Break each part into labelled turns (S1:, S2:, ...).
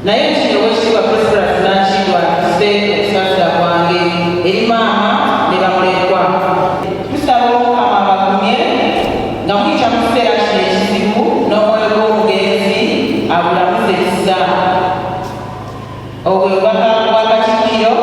S1: naye kino wekitiibwa Prosperous Nankindu atuze okusaasira kwange eri maama ne bamulekwa. Tusaba Omukama abagumye nga muyita mu kiseera kino ekizibu n'omwoyo gw'omugenzi abulamuza obwo obubaka bwa Katikkiro.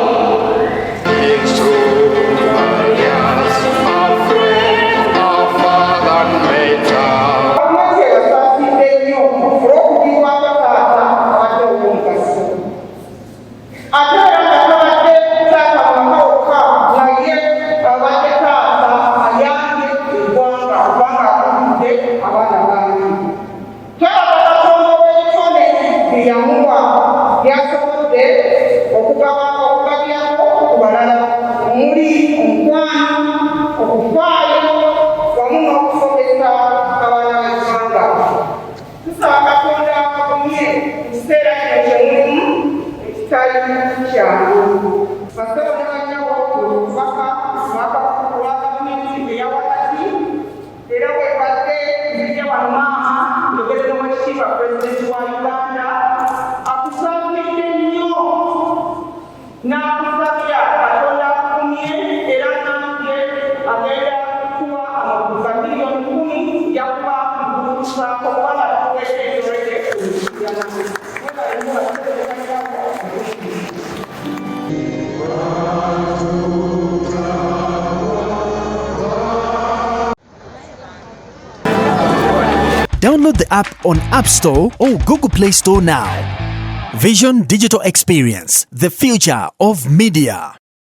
S2: Download the app on App Store or Google Play Store now. Vision Digital Experience, the future of media.